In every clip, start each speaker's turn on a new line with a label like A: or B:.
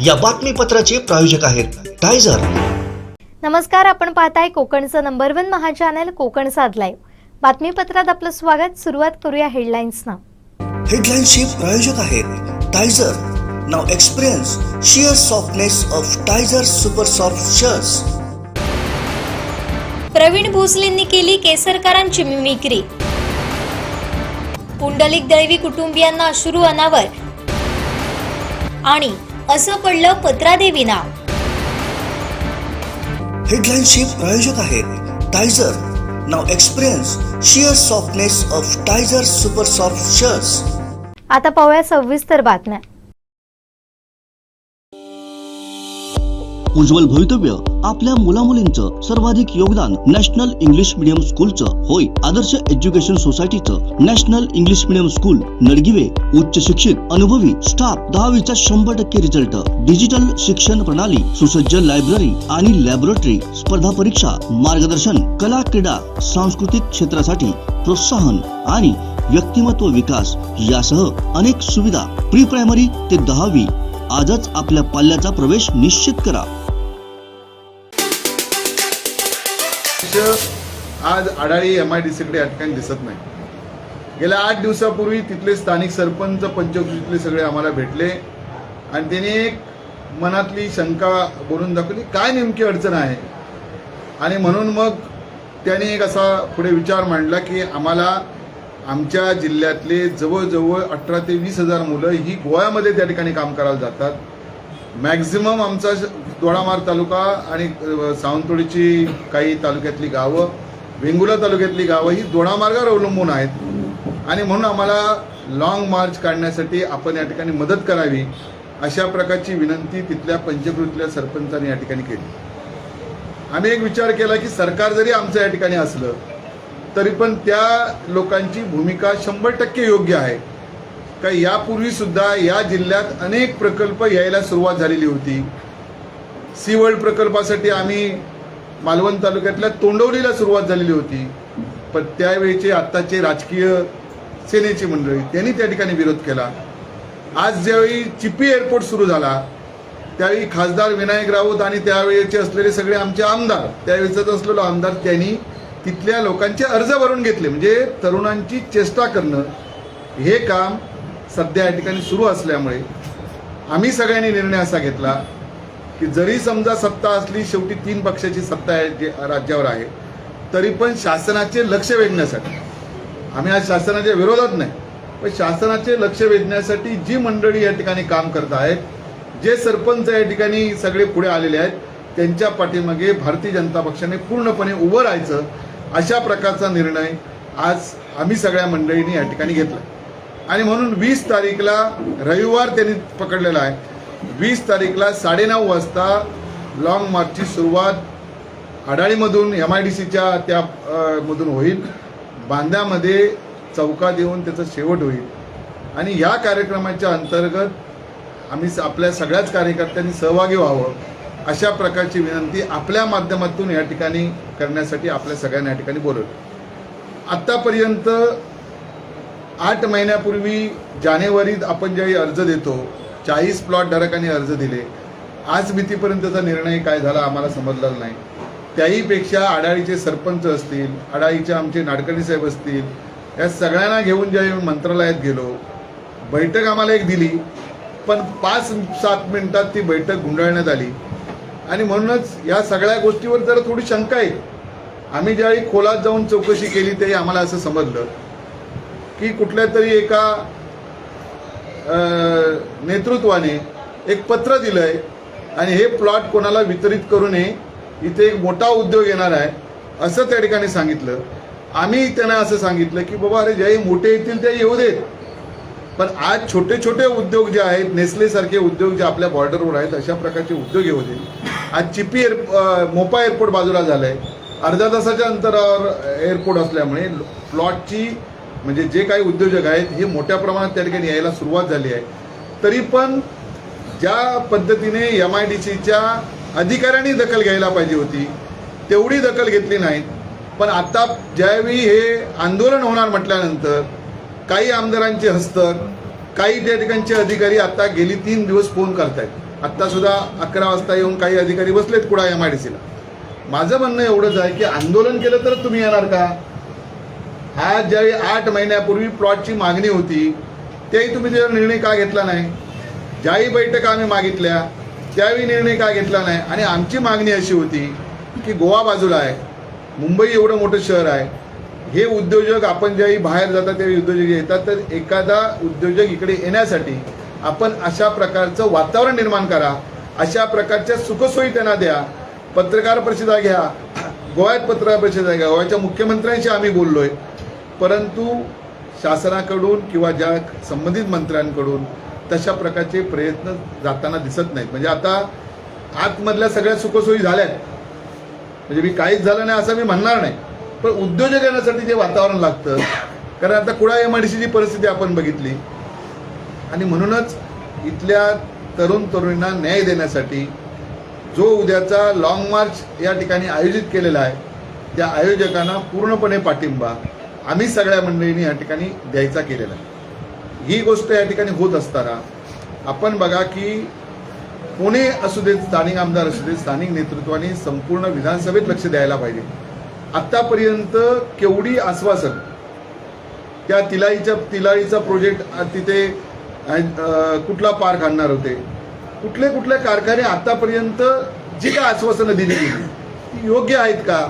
A: या बातमीपत्राचे प्रायोजक आहेत टायझर.
B: नमस्कार, आपण पाहताय कोकणचं नंबर 1 महा चॅनल कोकण साध लाईव्ह. बातमीपत्रात आपलं स्वागत. सुरुवात करूया हेडलाईन्सना.
A: हेडलाईन्सचे प्रायोजक आहेत Tyzer. Now experience sheer softness of Tyzer super soft shirts.
B: Praveen भोसलेंनी केली केसरकरांची मिमिक्री. पुंडलिक दळवी कुटुंबियांना अश्रू अनावर. आणि असं पडलं पत्रादेवींना.
A: हेडलाईन्सचे प्रायोजक आहेत Tyzer. Now experience sheer softness of Tyzer super soft shirts.
B: आता पाहूया सविस्तर बातम्या.
C: उज्ज्वल भवितव्य आपल्या मुलामुलींचं सर्वाधिक योगदान नॅशनल इंग्लिश मीडियम स्कूलचं होय. आदर्श एज्युकेशन सोसायटीचं national English medium school Nadgive उच्च शिक्षित अनुभवी स्टाफ 10वीचा 100% रिझल्ट, डिजिटल शिक्षण प्रणाली, सुसज्ज लायब्ररी आणि लॅबोरेटरी, स्पर्धा परीक्षा मार्गदर्शन, कला क्रीडा सांस्कृतिक क्षेत्रासाठी प्रोत्साहन आणि व्यक्तिमत्व विकास यासह अनेक सुविधा. प्री प्रायमरी ते 10वी आजच आपल्या पाल्याचा प्रवेश निश्चित करा.
D: आज आडाळी MIDC कडे या ठिकाणी दिसत नाही. गेल्या 8 दिवसापूर्वी तिथले स्थानिक सरपंच पंचकृषीतले सगळे आम्हाला भेटले आणि त्यांनी एक मनातली शंका बोलून दाखवली, काय नेमकी अडचण आहे. आणि म्हणून मग त्याने एक असा पुढे विचार मांडला की आम्हाला आमच्या जिल्ह्यातले जवळजवळ 18 ते 20 हजार मुलं ही गोव्यामध्ये त्या ठिकाणी काम करायला जातात. मॅक्झिमम आमचा दोडामार तालुका आणि सावंतवाडीची काही तालुक्यातली गावं, वेंगुर्ला तालुक्यातली गावं ही दोडामार्गावर अवलंबून आहेत. आणि म्हणून आम्हाला लॉंग मार्च काढण्यासाठी आपण या ठिकाणी मदत करावी अशा प्रकारची विनंती तिथल्या पंचकृतीतल्या सरपंचांनी या ठिकाणी केली. आम्ही एक विचार केला की सरकार जरी आमचं या ठिकाणी असलं तरी पण त्या लोकांची भूमिका 100% योग्य आहे का. यापूर्वी सुद्धा या जिल्ह्यात अनेक प्रकल्प यायला सुरुवात झालेली होती. सी वर्ल्ड प्रकल्पासाठी आम्ही मालवण तालुक्यातल्या तोंडवलीला सुरुवात झालेली होती, पण त्यावेळेचे आत्ताचे राजकीय सेनेची मंडळी त्यांनी त्या ठिकाणी विरोध केला. आज ज्यावेळी चिपी एअरपोर्ट सुरू झाला त्यावेळी खासदार विनायक राऊत आणि त्यावेळेचे असलेले सगळे आमचे आमदार, त्यावेळेचाच असलेलो आमदार, त्यांनी तिथल्या लोकांचे अर्ज भरून घेतले. म्हणजे तरुणांची चेष्टा करणं हे काम सध्या या ठिकाणी सुरू असल्यामुळे आम्ही सगळ्यांनी निर्णय असा घेतला की जरी समजा सत्ता असली, शेवटी 3 पक्षाची सत्ता राज्यावर आहे, तरी पण शासनाचे लक्ष वेधण्यासाठी, आम्ही आज शासनाच्या विरोधात नाही, पण शासनाचे लक्ष वेधण्यासाठी जी मंडळी या ठिकाणी काम करत आहेत, जे सरपंच या ठिकाणी सगळे पुढे आलेले आहेत, त्यांच्या पाठीमागे भारतीय जनता पक्षाने पूर्णपणे उभं राहायचं अशा प्रकारचा निर्णय आज आम्ही सगळ्या मंडळींनी या ठिकाणी घेतला. आणि म्हणून 20 तारीखला रविवार त्यांनी पकडलेला आहे. 20 तारीखला 9:30 वाजता लॉंग मार्चची सुरुवात आडाळीमधून MIDCच्या त्या मधून होईल. बांद्यामध्ये चौकात येऊन त्याचा शेवट होईल. आणि या कार्यक्रमाच्या अंतर्गत आम्ही आपल्या सगळ्याच कार्यकर्त्यांनी सहभागी व्हावं अशा प्रकारची विनंती आपल्या माध्यमातून या ठिकाणी करण्यासाठी आपल्या सगळ्यांना या ठिकाणी बोलवलं. आत्तापर्यंत 8 महिन्यापूर्वी जानेवारीत आपण ज्यावेळी अर्ज देतो 40 प्लॉट धारकांनी अर्ज दिले. आज मितीपर्यंतचा निर्णय काय झाला आम्हाला समजलेला नाही. त्याहीपेक्षा आडाळीचे सरपंच असतील, आडाळीचे आमचे नाडकर्णी साहेब असतील, या सगळ्यांना घेऊन ज्यावेळी मंत्रालयात गेलो, बैठक आम्हाला एक दिली, पण 5-7 मिनिटात ती बैठक गुंडाळण्यात आली. आणि म्हणूनच या सगळ्या गोष्टीवर जरा थोडी शंका आहे. आम्ही ज्यावेळी खोलात जाऊन चौकशी केली त्यावेळी आम्हाला असं समजलं की कुठल्या तरी एका नेतृत्वाने एक पत्र दिलंय आणि हे प्लॉट कोणाला वितरित करू नये, इथे एक मोठा उद्योग येणार आहे असं त्या ठिकाणी सांगितलं. आम्ही त्यांना असं सांगितलं की बाबा अरे जे मोठे येतील ते येऊ देत, पण आज छोटे छोटे उद्योग जे आहेत, नेसले सारखे उद्योग जे आपल्या बॉर्डरवर आहेत, अशा प्रकारचे उद्योग येऊ दे. आज चिपी मोपा एअरपोर्ट बाजूला झालंय, अर्ध्या तासाच्या अंतरावर एअरपोर्ट असल्यामुळे प्लॉटची म्हणजे जे काही उद्योजक आहेत हे मोठ्या प्रमाणात त्या ठिकाणी यायला सुरुवात झाली आहे. तरी पण ज्या पद्धतीने MIDCच्या अधिकाऱ्यांनी दखल घ्यायला पाहिजे होती तेवढी दखल घेतली नाहीत. पण आता ज्यावेळी हे आंदोलन होणार म्हटल्यानंतर काही आमदारांचे हस्तक, काही त्या ठिकाणचे अधिकारी आता गेली 3 दिवस फोन करतायत आत्तासुद्धा 11 वाजता येऊन काही अधिकारी बसलेत कुडाळ MIDCला. माझं म्हणणं एवढंच आहे की आंदोलन केलं तर तुम्ही येणार का? आज ज्यावेळी 8 महिन्यापूर्वी प्लॉटची मागणी होती त्याही तुम्ही त्याचा निर्णय का घेतला नाही? ज्याही बैठका आम्ही मागितल्या त्यावेळी निर्णय का घेतला नाही? आणि आमची मागणी अशी होती की गोवा बाजूला आहे, मुंबई एवढं मोठं शहर आहे, हे उद्योजक आपण ज्यावेळी बाहेर जातात त्यावेळी उद्योजक येतात, तर एखादा उद्योजक इकडे येण्यासाठी आपण अशा प्रकारचं वातावरण निर्माण करा, अशा प्रकारच्या सुखसोयी त्यांना द्या. पत्रकार परिषदा घ्या, गोव्यात पत्रकार परिषदा घ्या, गोव्याच्या मुख्यमंत्र्यांशी आम्ही बोललोय, परंतु शासनाकडून किंवा ज्या संबंधित मंत्र्यांकडून तशा प्रकारचे प्रयत्न जाताना दिसत नाहीत. म्हणजे आता आतमधल्या सगळ्या सुखसोयी झाल्यात, म्हणजे मी काहीच झालं नाही असं मी म्हणणार नाही, पण उद्योजक येण्यासाठी जे वातावरण लागतं, कारण आता कुडाळ MIDCची परिस्थिती आपण बघितली, आणि म्हणूनच इथल्या तरुण तरुणींना न्याय देण्यासाठी जो उद्याचा लॉंग मार्च या ठिकाणी आयोजित केलेला आहे त्या आयोजकांना पूर्णपणे पाठिंबा आम्ही सगळ्या मंडळींनी या ठिकाणी द्यायचा केलेला आहे. ही गोष्ट या ठिकाणी होत असताना आपण बघा की पुणे असू देत, स्थानिक आमदार असू देत, स्थानिक नेतृत्वाने संपूर्ण विधानसभेत लक्ष द्यायला पाहिजे. आत्तापर्यंत केवढी आश्वासन, त्या तिलारीचा प्रोजेक्ट तिथे कुठला पार्क आणणार होते, कुठले कारखाने आतापर्यंत जी काय आश्वासनं दिली गेली ती योग्य आहेत का?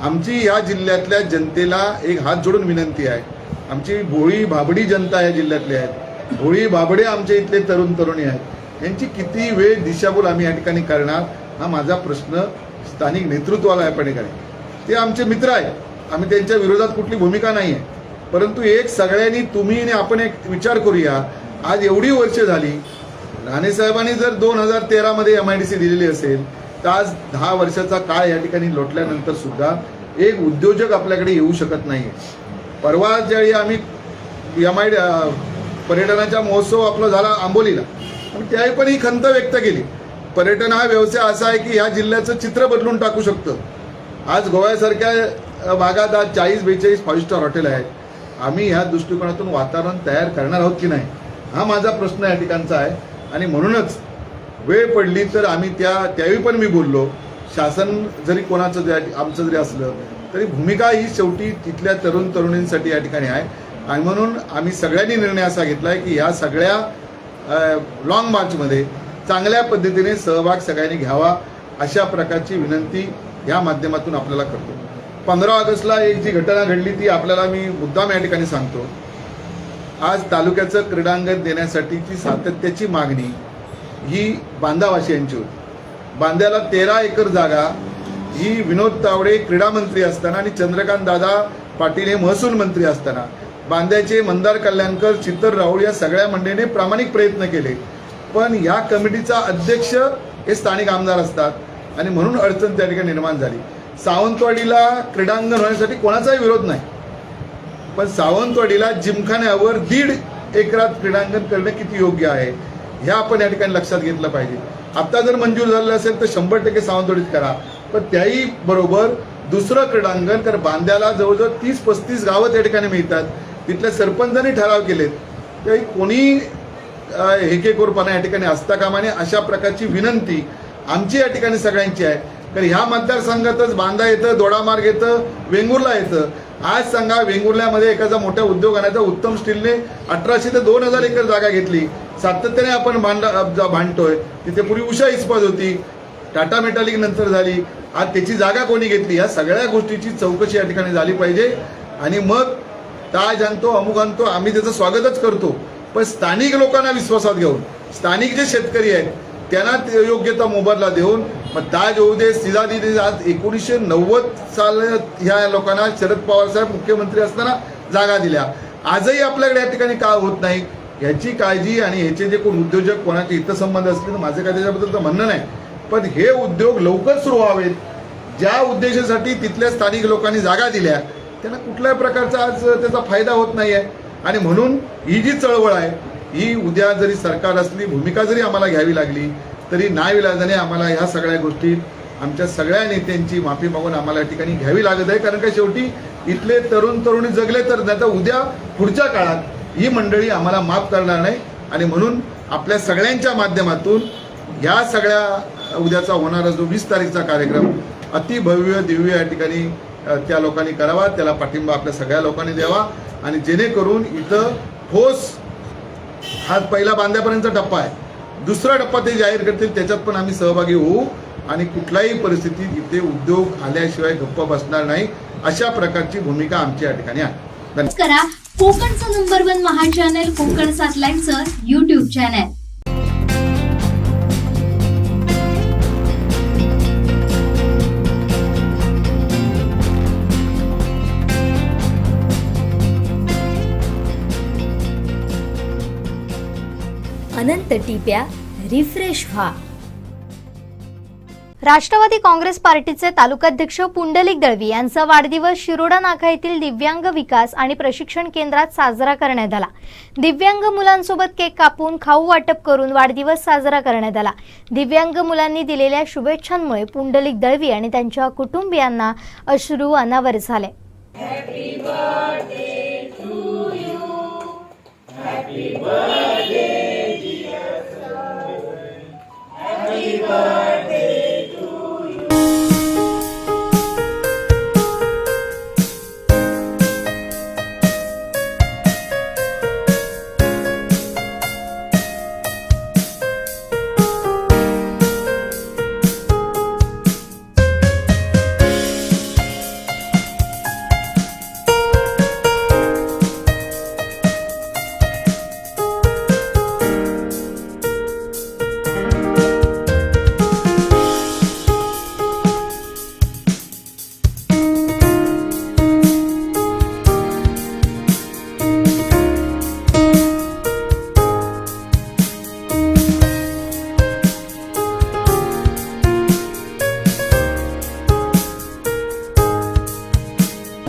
D: आमची या जिल्ह्यातल्या जनतेला एक हात जोडून विनंती आहे. आमची भोळी भाबडी जनता या जिल्ह्यातली आहेत, भोळी भाबडे आमच्या इथले तरुण तरुणी आहेत, यांची किती वेळ दिशाभूल आम्ही या ठिकाणी करणार, हा माझा प्रश्न स्थानिक नेतृत्वाला या ठिकाणी. ते आमचे मित्र आहेत, आम्ही त्यांच्या विरोधात कुठली भूमिका नाही आहे, परंतु एक सगळ्यांनी तुम्ही आणि आपण एक विचार करूया. आज एवढी वर्ष झाली, राणेसाहेबांनी जर 2013मध्ये MIDC दिलेली असेल तर आज 10 वर्षाचा काळ या ठिकाणी लोटल्यानंतर सुद्धा एक उद्योजक आपल्याकडे येऊ शकत नाही. परवा ज्यावेळी आम्ही पर्यटनाचा महोत्सव आपला झाला आंबोलीला, त्यावेळी पण ही खंत व्यक्त केली. पर्यटन हा व्यवसाय असा आहे की ह्या जिल्ह्याचं चित्र बदलून टाकू शकतं. आज गोव्यासारख्या भागात आज 40-42 5 स्टार हॉटेल आहेत. आम्ही ह्या दृष्टिकोनातून वातावरण तयार करणार आहोत की नाही, हा माझा प्रश्न या ठिकाणचा आहे. आणि म्हणूनच वेळ पडली तर आम्ही त्यावेळी पण मी बोललो, शासन जरी कोणाचं आमचं जरी असलं तरी भूमिका ही शेवटी तिथल्या तरुण तरुणींसाठी या ठिकाणी आहे. आणि म्हणून आम्ही सगळ्यांनी निर्णय असा घेतला आहे की ह्या सगळ्या लॉंग मार्चमध्ये चांगल्या पद्धतीने सहभाग सगळ्यांनी घ्यावा, अशा प्रकारची विनंती या माध्यमातून आपल्याला करतो. 15 ऑगस्टला एक जी घटना घडली ती आपल्याला मी मुद्दाम या ठिकाणी सांगतो. आज तालुक्याचं क्रीडांगण देण्यासाठीची सातत्याची मागणी ही बांधावासियांची होती. बांद्याला 13 एकर जागा ही विनोद तावडे क्रीडा मंत्री असताना आणि चंद्रकांत दादा पाटील हे महसूल मंत्री असताना, बांद्याचे मंदार कल्याणकर, चित्तर राऊळ या सगळ्या मंडळीने प्रामाणिक प्रयत्न केले, पण या कमिटीचा अध्यक्ष हे स्थानिक आमदार असतात आणि म्हणून अडचण त्या ठिकाणी निर्माण झाली. सावंतवाडीला क्रीडांगण होण्यासाठी कोणाचाही विरोध नाही, पण सावंतवाडीला जिमखान्यावर 1.5 एकरात क्रीडांगण करणं किती योग्य आहे हे आपण या ठिकाणी लक्षात घेतलं पाहिजे. आता जर मंजूर झालं असेल तर 100% सावंतवाडीत करा, पण त्याही बरोबर दुसरं क्रीडांगण, कारण बांद्याला जवळजवळ 30-35 गावं त्या ठिकाणी मिळतात, तिथल्या सरपंचांनी ठराव केलेत, त्याही कोणी हेकेखोरपणा या ठिकाणी असता कामा नये, अशा प्रकारची विनंती आमची या ठिकाणी सगळ्यांची आहे. कारण ह्या मतदारसंघातच बांदा येतं, दोडामार्ग येतं, वेंगुर्ला येतं. आज सांगा, वेंगुर्ल्यामध्ये एखादा मोठा उद्योग आणायचा, उत्तम स्टीलने 1800 ते 2000 एकर जागा घेतली, सातत्याने आपण भांडतोय. तिथे पूर्वी उषा इस्पात होती, टाटा मेटालिक नंतर झाली, आज त्याची जागा कोणी घेतली, या सगळ्या गोष्टीची चौकशी या ठिकाणी झाली पाहिजे. आणि मग ताज आणतो, अमुक आणतो, आम्ही त्याचं स्वागतच करतो, पण स्थानिक लोकांना विश्वासात घेऊन, स्थानिक जे शेतकरी आहेत त्यांना योग्यता मोबदला देऊन मग ताज होऊ दे, सिधा दिली. आज 1990 साल ह्या लोकांना शरद पवार साहेब मुख्यमंत्री असताना जागा दिल्या, आजही आपल्याकडे या ठिकाणी का होत नाही याची काळजी. आणि ह्याचे जे कोण उद्योजक कोणाचे हितसंबंध असतील तर माझं काय त्याच्याबद्दल तर म्हणणं नाही, पण हे उद्योग लवकर सुरू व्हावेत. ज्या उद्देशासाठी तिथल्या स्थानिक लोकांनी जागा दिल्या त्यांना कुठल्याही प्रकारचा आज त्याचा फायदा होत नाही आहे. आणि म्हणून ही जी चळवळ आहे ही उद्या जरी सरकार असली, भूमिका जरी आम्हाला घ्यावी लागली तरी नाईलाजाने आम्हाला ह्या सगळ्या गोष्टी आमच्या सगळ्या नेत्यांची माफी मागून आम्हाला या ठिकाणी घ्यावी लागत आहे. कारण का शेवटी इथले तरुण तरुणी जगले तर नाही तर उद्या पुढच्या काळात ही मंडळी आम्हाला माफ करणार नाही. आणि म्हणून आपल्या सगळ्यांच्या माध्यमातून ह्या सगळ्या उद्याचा होणारा जो 20 तारीखचा कार्यक्रम अतिभव्य दिव्य या ठिकाणी त्या लोकांनी करावा, त्याला पाठिंबा आपल्या सगळ्या लोकांनी द्यावा आणि जेणेकरून इथं ठोस हा पहिला बांध्यापर्यंतचा टप्पा आहे, दुसरा टप्पा ते जाहीर करतील त्याच्यात पण आम्ही सहभागी होऊ आणि कुठल्याही परिस्थितीत इथे उद्योग आल्याशिवाय गप्प बसणार नाही, अशा प्रकारची भूमिका आमची या ठिकाणी आहे. धन्यवाद.
B: करा कोकणचं नंबर 1 महा चॅनल कोकण सातलाईनचं YouTube चॅनल. अनंत टिप्या रिफ्रेश व्हा. राष्ट्रवादी काँग्रेस पार्टीचे तालुकाध्यक्ष पुंडलिक दळवी यांचा वाढदिवस शिरोडा नाका येथील दिव्यांग विकास आणि प्रशिक्षण केंद्रात साजरा करण्यात आला. दिव्यांग मुलांसोबत केक कापून खाऊ वाटप करून वाढदिवस साजरा करण्यात आला. दिव्यांग मुलांनी दिलेल्या शुभेच्छांमुळे पुंडलिक दळवी आणि त्यांच्या कुटुंबियांना अश्रू अनावर झाले.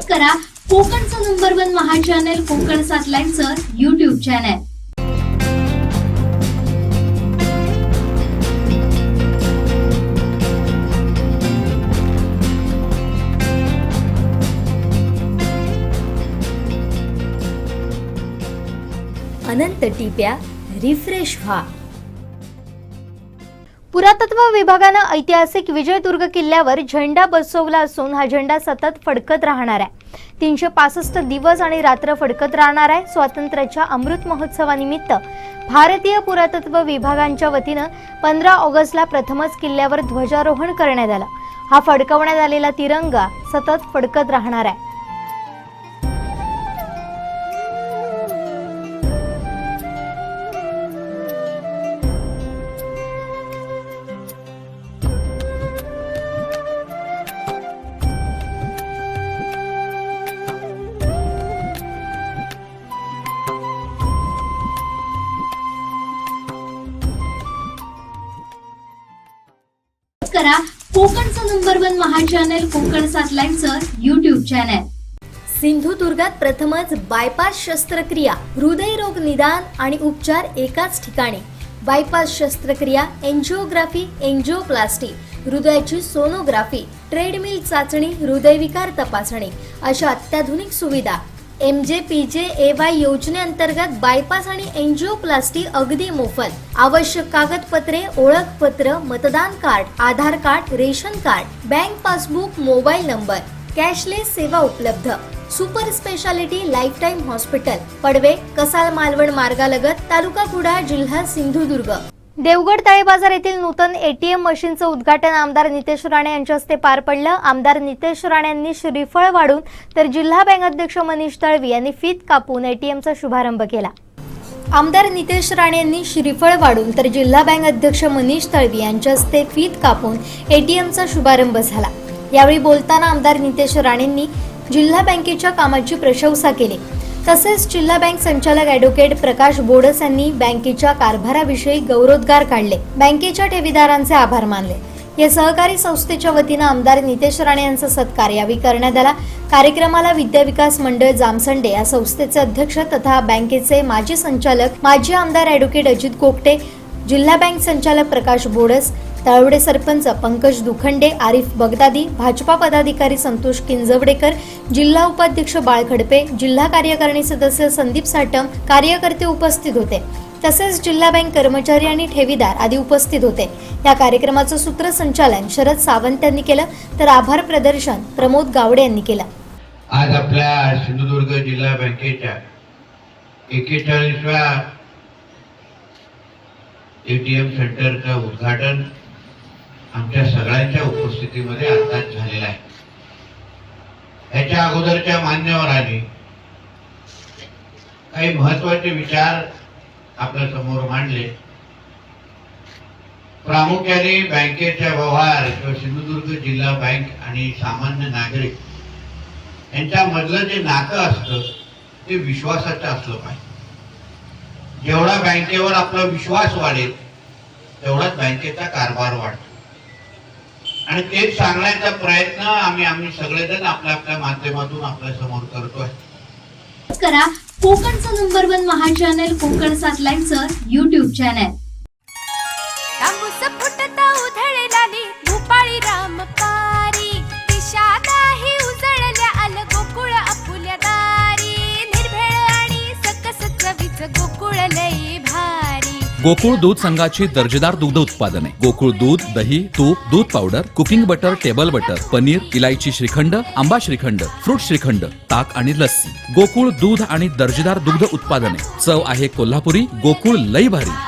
B: करा कोकणचं नंबर 1 महा चॅनल कोकण सातलाईनचं YouTube चॅनल. अनंत टिप्या रिफ्रेश व्हा. पुरातत्व विभागानं ऐतिहासिक विजयदुर्ग किल्ल्यावर झेंडा बसवला असून हा झेंडा सतत फडकत राहणार आहे. 365 दिवस आणि रात्र फडकत राहणार आहे. स्वातंत्र्याच्या अमृत महोत्सवानिमित्त भारतीय पुरातत्व विभागाच्या वतीनं 15 ऑगस्टला प्रथमच किल्ल्यावर ध्वजारोहण करण्यात आलं. हा फडकवण्यात आलेला तिरंगा सतत फडकत राहणार आहे. करा कोकणचं नंबर 1 महा चॅनल कोकण सातलाईनचं YouTube चॅनल. सिंधुदुर्गात प्रथमच बायपास शस्त्रक्रिया, हृदयरोग निदान आणि उपचार एकाच ठिकाणी. बायपास शस्त्रक्रिया, एंजिओग्राफी, एंजिओप्लास्टी, हृदयाची सोनोग्राफी, ट्रेडमिल चाचणी, हृदयविकार तपासणी अशा अत्याधुनिक सुविधा. MJPJAY योजनेअंतर्गत बायपास आणि एंजिओप्लास्टी अगदी मोफत. आवश्यक कागदपत्रे, ओळखपत्र, मतदान card, Aadhaar card, ration card, bank passbook, mobile number. Cashless सेवा उपलब्ध. Super speciality life time hospital, Padve, Kasal Malvan मार्गालगत, तालुका कुडाळ, जिल्हा सिंधुदुर्ग. देवगड तळे बाजार येथील नूतन ATM मशीनचं उद्घाटन आमदार नितेश राणे यांच्या हस्ते पार पडलं. आमदार नितेश राणे यांनी श्रीफळ वाढून तर जिल्हा बँक अध्यक्ष मनीष तळवी यांनी फीत कापून ATMचा शुभारंभ केला. आमदार नितेश राणे यांनी श्रीफळ वाढून तर जिल्हा बँक अध्यक्ष मनीष तळवी यांच्या हस्ते फीत कापून ATMचा शुभारंभ झाला. यावेळी बोलताना आमदार नितेश राणेंनी जिल्हा बँकेच्या कामाची प्रशंसा केली. तसेच जिल्हा बँक संचालक ॲडव्होकेट प्रकाश बोडस यांनी बँकेच्या कारभाराविषयी गौरवोद्गार काढले. बँकेच्या ठेवीदारांचे आभार मानले. या सहकारी संस्थेच्या वतीनं आमदार नितेश राणे यांचा सत्कार यावेळी करण्यात आला. कार्यक्रमाला विद्या विकास मंडळ जामसंडे या संस्थेचे अध्यक्ष तथा बँकेचे माजी संचालक माजी आमदार ॲडव्होकेट अजित कोकटे, जिल्हा बँक संचालक प्रकाश बोडस, तळवडे सरपंच पंकज दुखंडे, आरिफ बगदादी, भाजपा पदाधिकारी संतोष किंजवडेकर, जिल्हा उपाध्यक्ष बाळ खडपे, जिल्हा कार्यकारिणी सदस्य संदीप साटम, कार्यकर्ते उपस्थित होते. तसेच जिल्हा बँक कर्मचारी आणि ठेवीदार आदी उपस्थित होते। या कार्यक्रमाचं सूत्रसंचालन शरद सावंत यांनी केलं, तर आभार प्रदर्शन प्रमोद गावडे यांनी केलं।
E: आज आपल्या सिंधुदुर्ग जिल्हा बँकेच्या 41व्या ATM सेंटरचं उद्घाटन आमच्या सगळ्यांच्या उपस्थितीमध्ये आताच झालेलं आहे। याच्या अगोदरच्या मान्यवरांनी काही महत्त्वाचे विचार आपल्या समोर मांडले। प्रामुख्याने बँकेच्या व्यवहार किंवा सिंधुदुर्ग जिल्हा बँक आणि सामान्य नागरिक यांच्यामधलं जे नातं असतं ते विश्वासाचं असलं पाहिजे। जेवढा बँकेवर आपला विश्वास वाढेल तेवढाच बँकेचा कारभार वाढतो आणि तेच सांगण्याचा प्रयत्न आम्ही सगळेजण आपल्या आपल्या माध्यमातून आपल्या समोर करतोय।
B: करा कोकणचं नंबर 1 महा चॅनल कोकण 7 लाईव्हचं YouTube चॅनल।
F: तांबूस फुटता उधळलाली भूपाळी रामपारी दिशा नाही उजळल्या आल गोकुळ आपुल्या दारी निर्भेळ आणि सकस चवीच गोकुळ लई भारी।
G: गोकुळ दूध संघाची दर्जेदार दुग्ध उत्पादने गोकुळ दूध, दही, तूप, दूध powder, cooking butter, table butter, paneer, इलायची श्रीखंड, आंबा श्रीखंड, फ्रूट श्रीखंड, ताक आणि लस्सी। गोकुळ दूध आणि दर्जेदार दुग्ध उत्पादने, चव आहे कोल्हापुरी, गोकुळ लई भारी।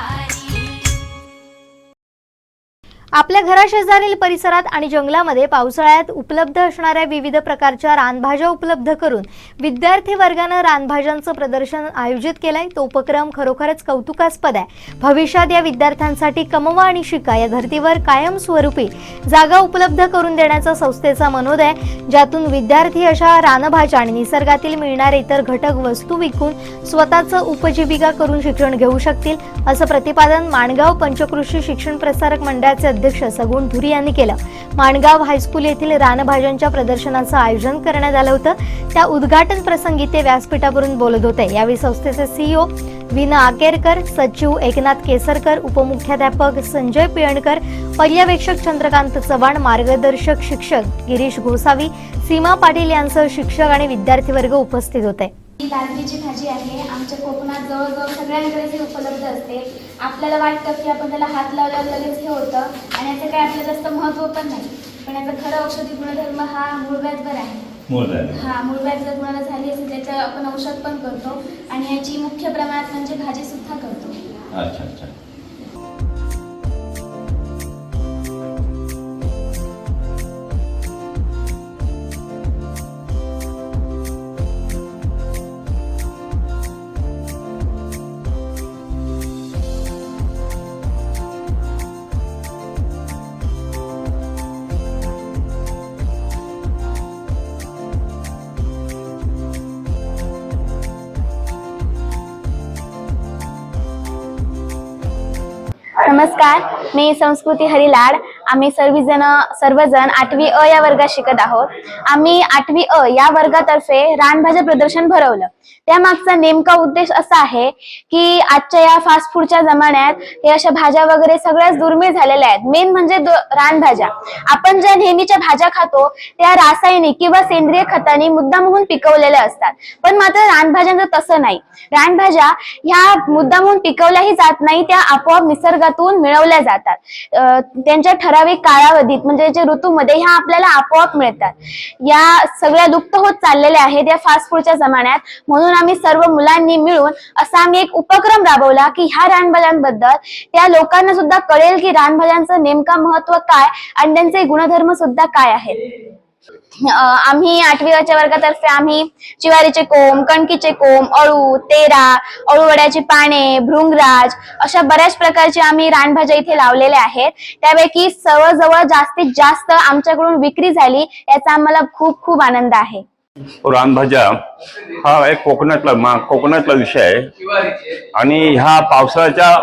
B: आपल्या घराशेजारील परिसरात आणि जंगलामध्ये पावसाळ्यात उपलब्ध असणाऱ्या विविध प्रकारच्या रानभाज्या उपलब्ध करून विद्यार्थी वर्गानं रानभाज्यांचं प्रदर्शन आयोजित केलंय। तो उपक्रम खरोखरच कौतुकास्पद आहे। भविष्यात या विद्यार्थ्यांसाठी कमवा आणि शिका या धर्तीवर कायमस्वरूपी जागा उपलब्ध करून देण्याचा संस्थेचा मनोदय, ज्यातून विद्यार्थी अशा रानभाज्या आणि निसर्गातील मिळणारे इतर घटक वस्तू विकून स्वतःचं उपजीविका करून शिक्षण घेऊ शकतील, असं प्रतिपादन माणगाव पंचकृषी शिक्षण प्रसारक मंडळाचे अध्यक्ष सगुण धुरी यांनी केलं। माणगाव हायस्कूल येथील रानभाज्यांच्या प्रदर्शनाचं आयोजन करण्यात आलं होतं। त्या उद्घाटन प्रसंगी ते व्यासपीठावरून बोलत होते। यावेळी संस्थेचे CEO वीना आकेरकर, सचिव एकनाथ केसरकर, उपमुख्याध्यापक संजय पियणकर, पर्यवेक्षक चंद्रकांत चव्हाण, मार्गदर्शक शिक्षक गिरीश घोसावी, सीमा पाटील यांसह शिक्षक आणि विद्यार्थी वर्ग उपस्थित होते।
H: ही लाजरीची भाजी आहे। आमच्या कोकणात जवळजवळ सगळ्यांकडेच ही उपलब्ध असते। आपल्याला वाटतं की आपण त्याला हात लावल्यावर लगेच हे होतं आणि याचं काही आपलं जास्त महत्त्व पण नाही, पण याचा खरं औषधी गुणधर्म हा मूळव्याधवर आहे। मूळव्याध जर कुणाला झाली असेल त्याचं आपण औषध पण करतो आणि याची मुख्य प्रमाणात म्हणजे भाजी सुद्धा करतो।
I: अच्छा।
H: नमस्कार, मी संस्कृती हरिलाड। आम्ही सर्वजण 8वी अ या वर्गात शिकत आहोत। आम्ही 8वी अ या वर्गातर्फे रानभाज्या प्रदर्शन भरवलं। त्यामागचा नेमका उद्देश असा आहे की आजच्या या फास्ट फूडच्या जमान्यात हे अशा भाज्या वगैरे सगळ्याच दुर्मिळ झालेल्या आहेत। मेन म्हणजे रानभाज्या। आपण ज्या नेहमीच्या भाज्या खातो त्या रासायनिक किंवा सेंद्रिय खतांनी मुद्दामहून पिकवलेल्या असतात, पण मात्र रानभाज्यांचं तसं नाही। रानभाज्या ह्या मुद्दामहून पिकवल्याही जात नाही, त्या आपोआप निसर्गातून मिळवल्या जातात। त्यांच्या ठराविक कालावधीत म्हणजे जे ऋतूमध्ये ह्या आपल्याला आपोआप मिळतात। या सगळ्या लुप्त होत चाललेल्या आहेत या फास्ट फूडच्या जमान्यात। म्हणून आम्ही सर्व मुलांनी मिळून असा आम्ही एक उपक्रम राबवला की ह्या रानभाज्यांबद्दल त्या लोकांना सुद्धा कळेल की रानभाज्यांचं नेमका महत्व काय आणि त्यांचे गुणधर्म सुद्धा काय आहेत। आम्ही 8वी अच्या वर्गातर्फे आम्ही चिवारीचे कोंब, कणकीचे कोंब, अळू, तेरा, अळूवड्याची पाने, भृंगराज अशा बऱ्याच प्रकारचे आम्ही रानभाज्या इथे लावलेल्या आहेत। त्यापैकी जवळजवळ जास्तीत जास्त आमच्याकडून विक्री झाली, याचा आम्हाला खूप खूप आनंद आहे।
I: रानभाज्या हा एक कोकणातला विषय आहे आणि ह्या पावसाळ्याच्या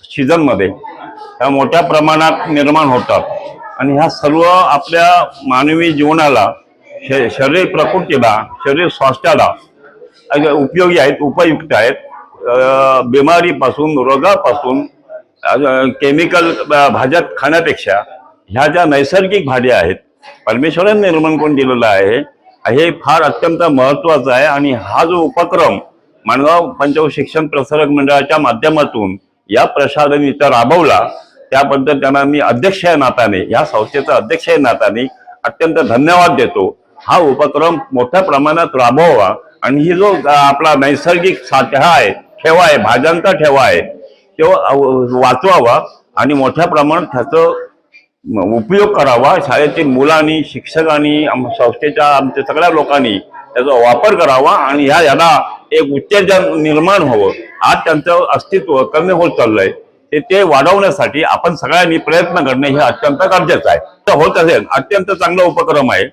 I: सीझन मध्ये ह्या मोठ्या प्रमाणात निर्माण होतात आणि ह्या सर्व आपल्या मानवी जीवनाला, शरीर प्रकृतीला, शरीर स्वास्थ्याला उपयोगी आहेत, उपयुक्त आहेत। बिमारीपासून, रोगापासून केमिकल भाज्यात खाण्यापेक्षा ह्या ज्या नैसर्गिक भाज्या आहेत, परमेश्वराने निर्माण करून दिलेला आहे, हे फार अत्यंत महत्वाचं आहे। आणि हा जो उपक्रम माणगाव पंचव शिक्षण प्रसारक मंडळाच्या माध्यमातून या प्रसाधन इथं राबवला, त्याबद्दल त्यांना मी अध्यक्ष या नात्याने, या संस्थेचा अध्यक्ष या नात्याने अत्यंत धन्यवाद देतो. हा उपक्रम मोठ्या प्रमाणात राबवावा आणि ही जो आपला नैसर्गिक साठा आहे, ठेवा आहे, भाज्यांचा ठेवा आहे, तो वाचवावा आणि मोठ्या प्रमाणात त्याचा उपयोग करावा. शाळेतील मुलांनी, शिक्षकांनी, संस्थेच्या आमच्या सगळ्या लोकांनी त्याचा वापर करावा आणि याला एक उत्तेजन निर्माण व्हावं. आज त्यांचं अस्तित्व कमी होत चाललंय, ते वाढवण्यासाठी आपण सगळ्यांनी प्रयत्न करणे हे अत्यंत गरजेचं आहे. तर होत असेल अत्यंत चांगला उपक्रम आहे.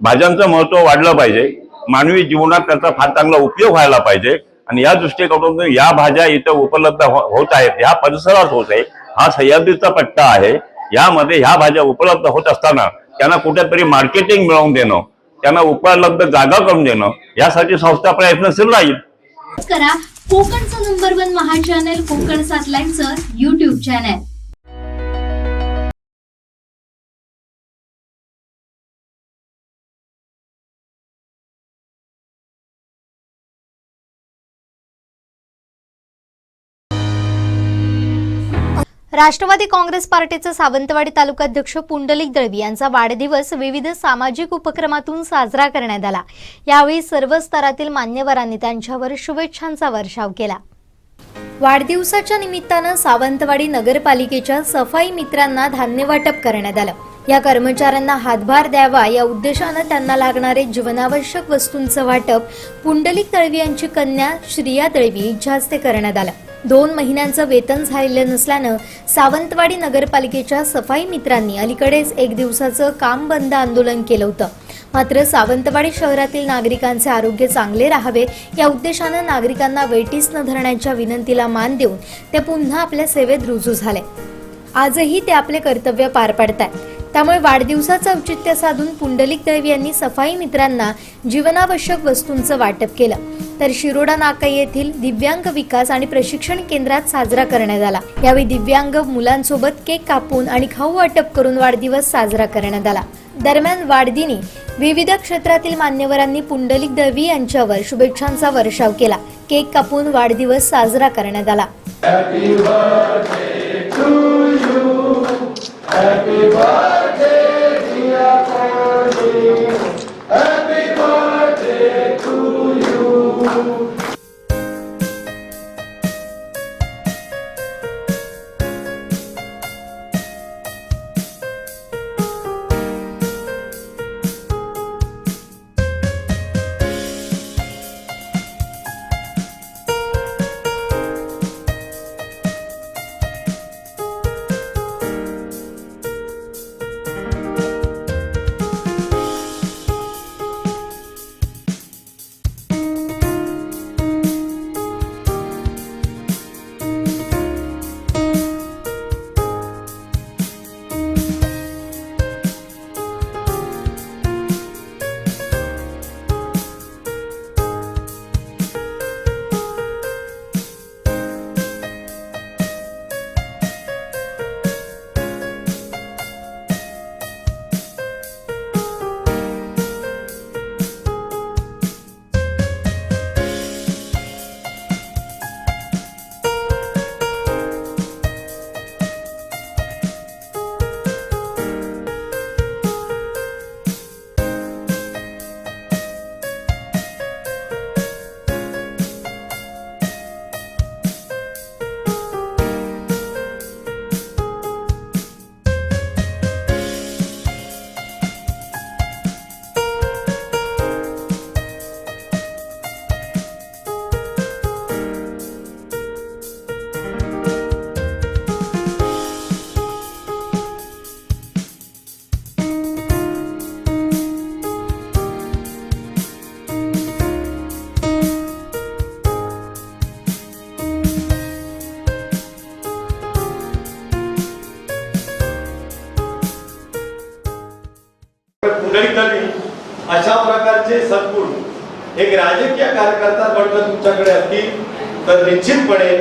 I: भाज्यांचं महत्त्व वाढलं पाहिजे, मानवी जीवनात त्याचा फार चांगला उपयोग व्हायला पाहिजे आणि या दृष्टिकोनातून या भाज्या इथं उपलब्ध होत आहेत, ह्या परिसरात होत आहे. हा सह्याद्रीचा पट्टा आहे, यामध्ये ह्या भाज्या उपलब्ध होत असताना त्यांना कुठेतरी मार्केटिंग मिळवून देणं, त्यांना उपलब्ध जागा करून देणं, यासाठी संस्था प्रयत्नशील राहील.
B: करा कोकणचं नंबर 1 महा चॅनल कोकण सात लाईनचं YouTube चॅनल.
J: राष्ट्रवादी काँग्रेस पार्टीचे सावंतवाडी तालुकाध्यक्ष पुंडलिक दळवी यांचा वाढदिवस विविध सामाजिक उपक्रमातून साजरा करण्यात आला. यावेळी सर्व स्तरातील मान्यवरांनी त्यांच्यावर शुभेच्छांचा वर्षाव केला. वाढदिवसाच्या निमित्तानं सावंतवाडी नगरपालिकेच्या सफाई मित्रांना धान्य वाटप करण्यात आलं. या कर्मचाऱ्यांना हातभार द्यावा या उद्देशानं त्यांना लागणारे जीवनावश्यक वस्तूंचं वाटप पुंडलिक दळवी यांची कन्या श्रिया दळवी यांच्या हस्ते करण्यात आलं. 2 महिन्यांचं वेतन झालेलं नसल्यानं सावंतवाडी नगरपालिकेच्या सफाई मित्रांनी अलीकडेच 1 दिवसाचं काम बंद आंदोलन केलं होतं. मात्र सावंतवाडी शहरातील नागरिकांचे आरोग्य चांगले राहावे या उद्देशानं नागरिकांना वेटीस न धरण्याच्या विनंतीला मान देऊन ते पुन्हा आपल्या सेवेत रुजू झाले. आजही ते आपले कर्तव्य पार पाडतात. त्यामुळे वाढदिवसाचं औचित्य साधून पुंडलिक दळवी यांनी सफाई मित्रांना जीवनावश्यक वस्तूंचं वाटप केलं. तर शिरोडा नाका येथील दिव्यांग विकास आणि प्रशिक्षण केंद्रात साजरा करण्यात आला. यावेळी दिव्यांग मुलांसोबत केक कापून आणि खाऊ वाटप करून वाढदिवस साजरा करण्यात आला. दरम्यान वाढदिनी विविध क्षेत्रातील मान्यवरांनी पुंडलिक दळवी यांच्यावर शुभेच्छांचा वर्षाव केला. केक कापून वाढदिवस साजरा करण्यात आला.
K: पुंडलिक दळवी अशा प्रकारचे सद्गुण एक राजकीय कार्यकर्ता म्हणून तुमच्याकडे असतील तर निश्चितपणे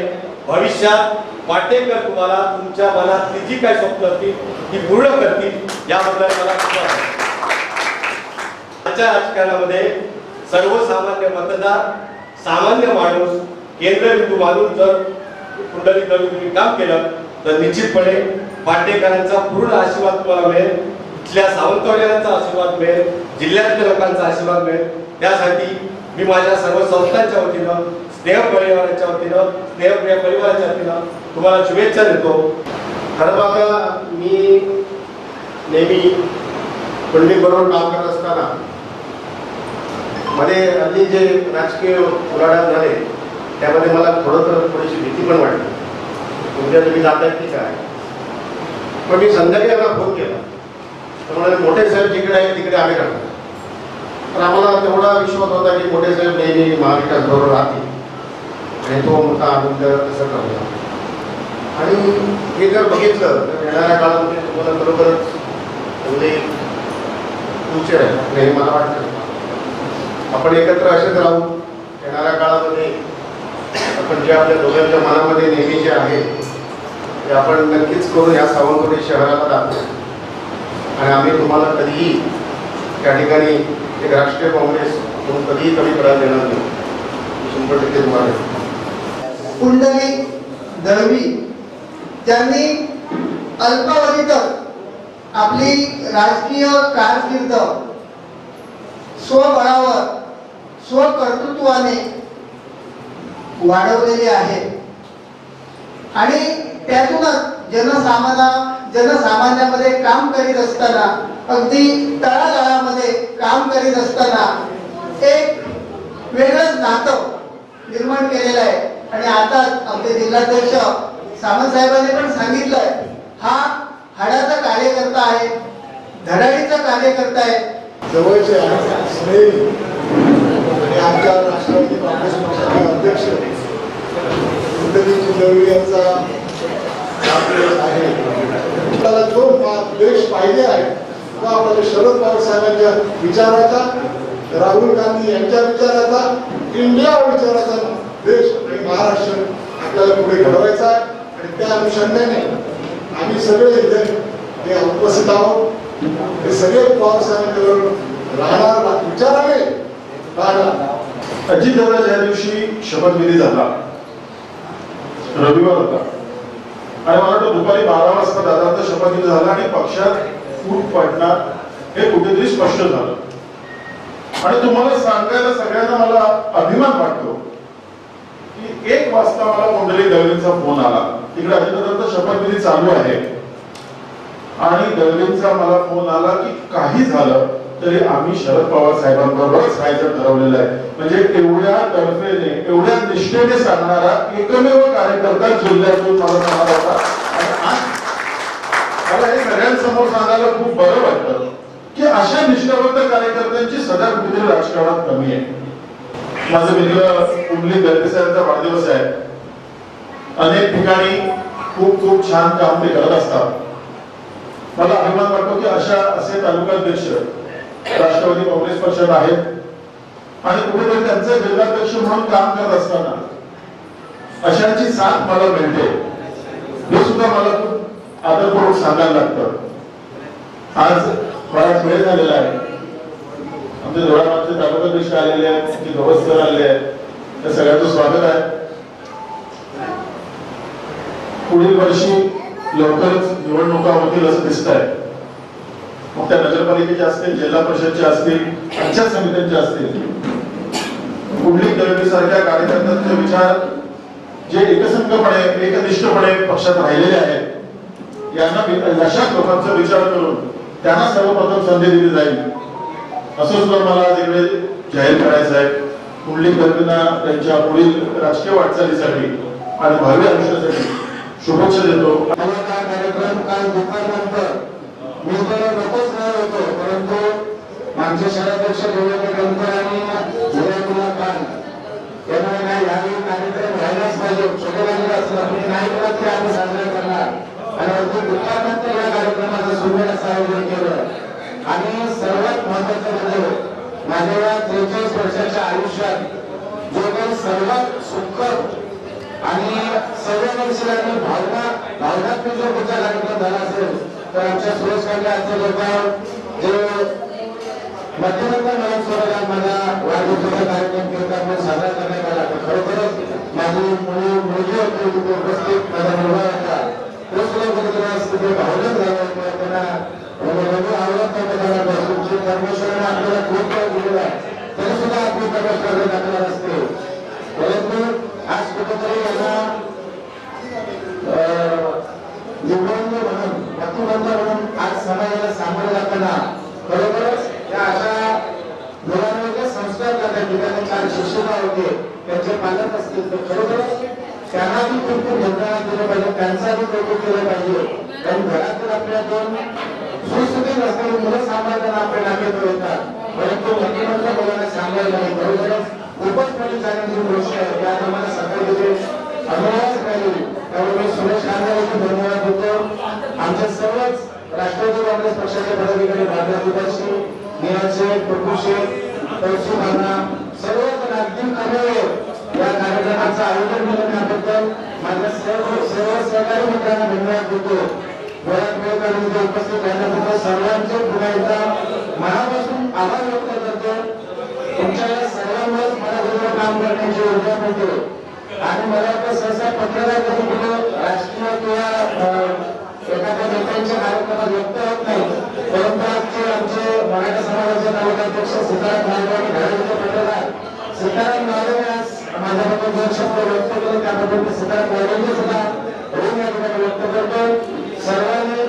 K: भविष्यात वाटेकर तुम्हाला तुमच्या मनातली जी काही स्वप्न असतील ती पूर्ण करतील याबद्दल मला आजच्या राजकारणामध्ये सर्वसामान्य मतदार सामान्य माणूस केंद्रबिंदू मानून जर पुंडलिक दळवी तुम्ही काम केलं तर निश्चितपणे पाटेकरांचा पूर्ण आशीर्वाद तुम्हाला मिळेल, इथल्या सावंतवाड्यांचा आशीर्वाद मिळेल, जिल्ह्यातल्या लोकांचा आशीर्वाद मिळेल. त्यासाठी मी माझ्या सर्व संस्थांच्या वतीनं, स्नेह परिवाराच्या वतीनं, स्नेहप्रिय परिवाराच्या वतीनं तुम्हाला शुभेच्छा देतो. खरं बघा, मी नेहमी पंडित बरोबर काम करत असताना मध्ये हल्ली जे राजकीय उलाढाल झाले त्यामध्ये मला थोडीशी भीती पण वाटली. उद्या तुम्ही जाताय की काय, पण मी संध्याकाळी यांना फोन केला तर म्हणाले मोठे साहेब जिकडे आहे तिकडे आम्ही राहतो. तर आम्हाला तेवढा विश्वास होता की मोठे साहेब नेहमी महाराष्ट्राबरोबर राहतील आणि तो मोठा आनंद कसं करतो. आणि हे जर बघितलं तर येणाऱ्या काळामध्ये तुम्हाला बरोबरच फ्युचर आहे हे मला वाटतं. आपण एकत्र असेच राहू. येणाऱ्या काळामध्ये आपण जे आपल्या दोघांच्या मनामध्ये नेहमी जे आहे ते आपण नक्कीच करू. या सावंतवाडी शहराला दाखवू आणि आम्ही तुम्हाला कधीही त्या ठिकाणी एक राष्ट्रीय काँग्रेस म्हणून कधीही कमी पडायला देणार नाही. 100% तुम्हाला
L: पुंडलिक दळवी त्यांनी अल्पावधीतच आपली राजकीय कारकीर्द स्वबळावर स्वकर्तृत्वाने वाढवलेली आहे आणि त्यातूनच जनसामान्यामध्ये काम करीत असताना, अगदी तळागाळामध्ये काम करीत असताना एक वेगळंच नातं निर्माण केलेलं आहे. आणि आता आमचे जिल्हाध्यक्ष सामंत साहेबांनी पण सांगितलंय, हा हाडाचा कार्यकर्ता आहे, धडाडीचा कार्यकर्ता आहे.
D: जवळचे स्नेही आणि आमच्या राष्ट्रवादी काँग्रेस पक्षाचे अध्यक्ष पुंडलिक दळवी यांचा आहे. आपल्याला जो देश पाहिजे आहे तो आपल्याला शरद पवार साहेबांच्या विचाराचा, राहुल गांधी यांच्या विचाराचा, इंडिया विचाराचा देश आणि महाराष्ट्र आपल्याला पुढे घडवायचा आहे. आणि त्या अनुषंगाने आम्ही सगळे इथे हे उपस्थित आहोत. हे सगळे पवार साहेबांच्यावर राहणार विचाराने राहणार. अजितदादा ज्या दिवशी शपथविधी झाला, रविवार होता आणि मला वाटतं दुपारी 12 वाजता दादांचा शपथविधी झाला आणि पक्षात फूट पडणार हे कुठेतरी स्पष्ट झालं. आणि तुम्हाला सांगायला सगळ्यांना मला अभिमान वाटतो की 1 वाजता मला पुंडलिक दळवींचा फोन आला. तिकडे अजितदादांचा शपथविधी चालू आहे आणि दळवींचा मला फोन आला की काही झालं तरी आम्ही शरद पवार साहेबांबरोबरच राहायचं ठरवलेलं आहे. म्हणजे एवढ्या तर्फेने, एवढ्या निष्ठेने सांगणारा एकमेव कार्यकर्ता जिल्ह्यातून मला मिळाला होता. आणि आज मला हे सगळ्यांसमोर सांगायला खूप बरं वाटतं की अशा निष्ठावंत कार्यकर्त्यांची सदा कुठेतरी राजकारणात कमी आहे. माझं मित्र पुंडलिक दळवी साहेबांचा वाढदिवस आहे. अनेक ठिकाणी खूप खूप छान काम ते करत असतात. मला अभिमान वाटतो की असे तालुकाध्यक्ष राष्ट्रवादी काँग्रेस पक्षात आहेत आणि कुठेतरी त्यांचे जिल्हाध्यक्ष म्हणून काम करत असताना अशांची साथ मला मिळते हे सुद्धा मला खूप आदरपूर्वक सांगायला लागतं. आज बराच वेळ झालेला आहे. आमचे धोळामाचे तालुकाध्यक्ष आलेले आहेत, आमचे गवस्कर आलेले आहेत, त्या सगळ्यांचं स्वागत आहे. पुढील वर्षी लवकरच निवडणुका होतील असं दिसत आहे. मग त्या नगरपालिकेच्या असतील, जिल्हा परिषदच्या असतील, पंचायत समित्यांच्या असतील. पुंडलिक दळवी सारख्या कार्यकर्त्यांचे विचार जे एकसंघपणे, एकनिष्ठपणे पक्षात राहिलेले आहेत यांना अशा लोकांचा विचार करून त्यांना सर्वप्रथम संधी दिली जाईल असं सुद्धा मला आज इकडे जाहीर करायचं आहे. पुंडलिक दळवींना त्यांच्या पुढील राजकीय वाटचालीसाठी आणि भावी आयुष्यासाठी शुभेच्छा देतो.
L: कार्यक्रम काल दुपारनंतर मी तर नकोच नाही होतो, परंतु आमचे शहराध्यक्ष देवेंद्र आणि जयकुमार खान यांना नाही यावेळी कार्यक्रम व्हायलाच पाहिजे. छोट्या असला तुम्ही नाही बोलत की आम्ही साजरा करणार आणि अगदी दुपारनंतर या कार्यक्रमाचं सुरुवात साजरे केलं. आणि सर्वात महत्वाचं म्हणजे माझ्या 43 वर्षाच्या आयुष्यात जो काही सर्वात सुखद आणि संवेदनशील आणि भावनात्मक जो पुढचा कार्यक्रम झाला असेल तर आमच्या सुरेश खांडे आजच्या लोकांवर जे मध्यंतर मला स्वराला माझा वाढदिवसाचा कार्यक्रम कीर्तन साजरा करण्यात आला. खरोखरच माझी मुलगी होती तिथे उपस्थित, माझा मुलगा होता. तो सुद्धा तिथे भावनिक झाला होता. त्यांना आवडत नव्हतं. तुमची परमेश्वराने आपल्याला खूप काही दिलेला आहे, तरी सुद्धा आपली परमेश्वर दाखला असते. परंतु आज कुठेतरी यांना दिव्यांग म्हणून प्रतिबंध म्हणून आज समाजाला सामोरे जाताना खरोखरच त्या अशा मुलांवर संस्कार करतात की त्यांना 4 शिक्षक होते, त्यांचे पालक असतील, तर खरोखरच त्यांनाही खूप धन्यवाद दिले पाहिजे, त्यांचाही कौतुक केलं पाहिजे. कारण घरातील आपल्या 2 सुस्थितीत असलेली मुलं सांभाळताना आपले नाते होतात, परंतु प्रतिबंध मुलांना सांभाळलं नाही. खरोखरच खूपच मोठी चांगली गोष्ट आहे. या आम्हाला सकाळी तिथे अनुभवच राहिली. त्यामुळे मी सुरेश खानदारांचे धन्यवाद देतो. आमच्या सर्वच राष्ट्रवादी काँग्रेस पक्षाचे पदाधिकारी भाजपशी निहालशे कुरकुशे तळशी भावना सर्वजण अगदी कमी या कार्यक्रमाचं आयोजन केल्याबद्दल माझ्या सर्व सहकारी मित्रांना धन्यवाद देतो. बऱ्याच वेळ काढून इथे उपस्थित राहिल्याबद्दल सर्वांचे पुन्हा एकदा मनापासून आभार व्यक्त करतो. तुमच्या या सर्वांवर मला बरोबर काम करण्याची ऊर्जा मिळते आणि मला वाटतं सहसा पत्रकार कधी कुठं राष्ट्रीय किंवा एखाद्या नेत्यांच्या कार्यक्रमात व्यक्त होत नाही, परंतु आजचे आमचे मराठा समाजाचे तालुकाध्यक्ष सीताराम नायडू आणि घराण्याचे पत्रकार सीताराम नायडू आज माझ्याबद्दल 2 शब्द व्यक्त केले, त्याबद्दल मी सीताराम नायडूंचे सुद्धा ऋण या ठिकाणी व्यक्त करतो. सर्वांनी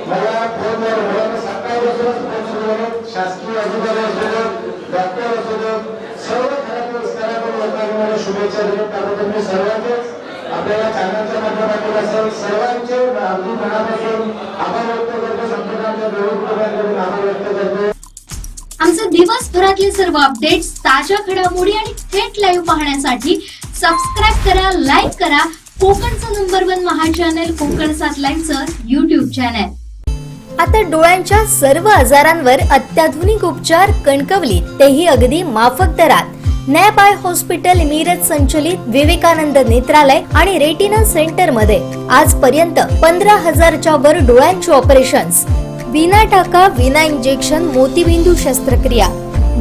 L: मला फोनवर मुलांना सकाळपासूनच फोन सुरू आहेत. शासकीय अधिकारी असू देत, डॉक्टर असू देत, सर्व घरातील स्तरातून लोकांनी मला शुभेच्छा दिल्या, त्याबद्दल मी सर्वांचेच आपल्याला चॅनलच्या माध्यमातून असेल सर्वांचे अगदी मनापासून आभार व्यक्त करतो. संपूर्ण वेळोवेळी आभार व्यक्त करतो.
B: आमचे दिवसभरातले सर्व अपडेट्स, ताज्या घडामोडी आणि थेट लाईव्ह पाहण्यासाठी सबस्क्राईब करा, लाईक करा कोकणचं नंबर 1 महा चॅनल कोकण 7 लाईव्हचं YouTube चॅनल.
J: आता डोळ्यांच्या सर्व आजारांवर अत्याधुनिक उपचार कणकवलीत, तेही अगदी माफक दरात. नॅप आय हॉस्पिटल मिरज संचलित विवेकानंद नेत्रालय आणि रेटिना सेंटर मध्ये आजपर्यंत 15,000च्या वर डोळ्यांची ऑपरेशन्स, विना टाका विना इंजेक्शन मोतीबिंदू शस्त्रक्रिया,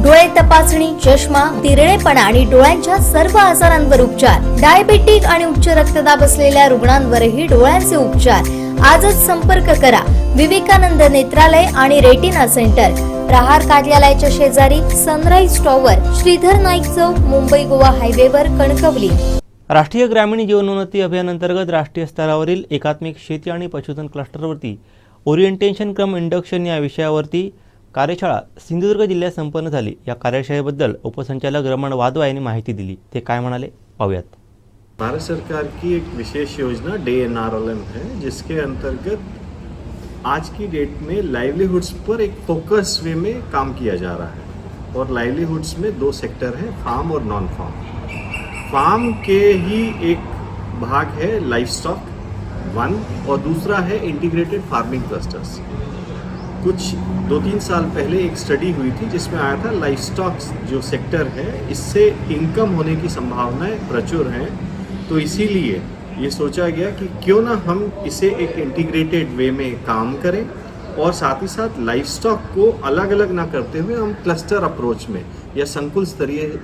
J: डोळे तपासणी, चष्मा, तिरळेपणा आणि डोळ्यांच्या सर्व आजारांवर उपचार. डायबेटिक आणि उच्च रक्तदाब असलेल्या रुग्णांवरही डोळ्यांचे उपचार. आजच संपर्क करा विवेकानंद नेत्रालय आणि रेटिना सेंटर, प्रहार कार्यालयाच्या शेजारी, सनराईज टॉवर, श्रीधर नाईक चौक, मुंबई गोवा हायवेवर, कणकवली.
M: राष्ट्रीय ग्रामीण जीवनोन्नती अभियानांतर्गत राष्ट्रीय स्तरावरील एकात्मिक शेती आणि पशुधन क्लस्टरवरती ओरिएंटेशन क्रम इंडक्शन या विषयावरती कार्यशाळा सिंधुदुर्ग जिल्ह्यात संपन्न झाली. या कार्यशाळेबद्दल उपसंचालक रमण वाधवा यांनी माहिती दिली. ते काय म्हणाले पाहूयात.
K: भारत सरकार की एक विशेष योजना DNRLM है, जिसके अंतर्गत आज की डेट में लाइवलीहुड्स पर एक फोकस वे में काम किया जा रहा है. और लाइवलीहुड्स में 2 सेक्टर हैं, फार्म और नॉन फार्म. फार्म के ही एक भाग है लाइफ स्टॉक 1 और दूसरा है इंटीग्रेटेड फार्मिंग क्लस्टर्स. कुछ 2-3 साल पहले एक स्टडी हुई थी जिसमें आया था लाइफ स्टॉक जो सेक्टर है इससे इनकम होने की संभावनाएं प्रचुर हैं. तो इसीलिए ये सोचा गया कि क्यों ना हम इसे एक इंटीग्रेटेड वे में काम करें और साथ ही साथ लाइफ स्टॉक को अलग अलग ना करते हुए हम क्लस्टर अप्रोच में या संकुल स्तरीय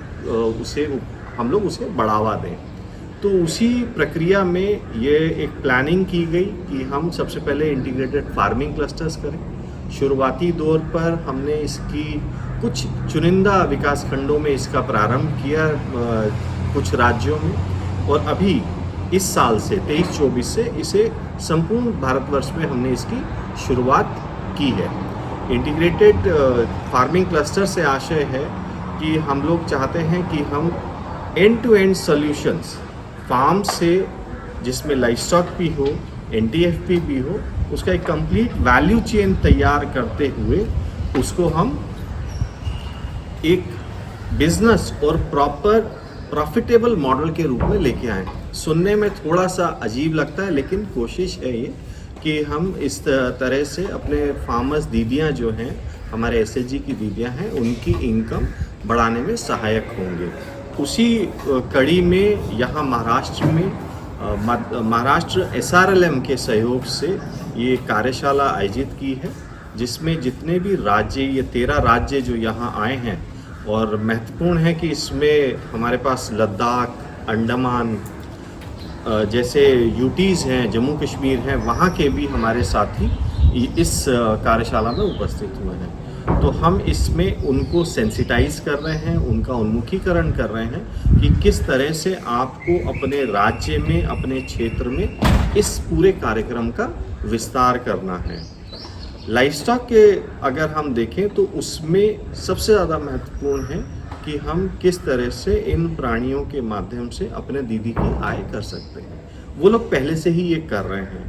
K: हम लोग उसे बढ़ावा दें. तो उसी प्रक्रिया में ये एक प्लानिंग की गई कि हम सबसे पहले इंटीग्रेटेड फार्मिंग क्लस्टर्स करें. शुरुआती दौर पर हमने इसकी कुछ चुनिंदा विकास खंडों में इसका प्रारंभ किया, कुछ राज्यों में, और अभी इस साल से 23-24 से इसे संपूर्ण भारतवर्ष में हमने इसकी शुरुआत की है. इंटीग्रेटेड फार्मिंग क्लस्टर से आशय है कि हम लोग चाहते हैं कि हम end to end solutions farm से, जिसमें लाइफ स्टॉक भी हो, NTFP भी हो, उसका एक कंप्लीट वैल्यू चेन तैयार करते हुए उसको हम एक बिजनेस और प्रॉपर प्रॉफिटेबल मॉडल के रूप में लेके आए. सुनने में थोड़ा सा अजीब लगता है, लेकिन कोशिश है ये कि हम इस तरह से अपने फार्मर्स दीदियाँ जो हैं, हमारे SHG की दीदियाँ हैं, उनकी इनकम बढ़ाने में सहायक होंगे. उसी कड़ी में यहाँ महाराष्ट्र में महाराष्ट्र SRLM के सहयोग से ये कार्यशाला आयोजित की है. जिसमें जितने भी राज्य, ये 13 राज्य जो यहाँ आए हैं, और महत्वपूर्ण है कि इसमें हमारे पास लद्दाख, अंडमान जैसे यूटीज़ हैं, जम्मू कश्मीर हैं, वहाँ के भी हमारे साथी इस कार्यशाला में उपस्थित हुए हैं। तो हम इसमें उनको सेंसिटाइज कर रहे हैं, उनका उन्मुखीकरण कर रहे हैं कि किस तरह से आपको अपने राज्य में, अपने क्षेत्र में इस पूरे कार्यक्रम का विस्तार करना है। लाइवस्टॉक के अगर हम देखें तो उसमें सबसे ज़्यादा महत्वपूर्ण है कि हम किस तरह से इन प्राणियों के माध्यम से अपने दीदी की आय कर सकते हैं। वो लोग पहले से ही ये कर रहे हैं।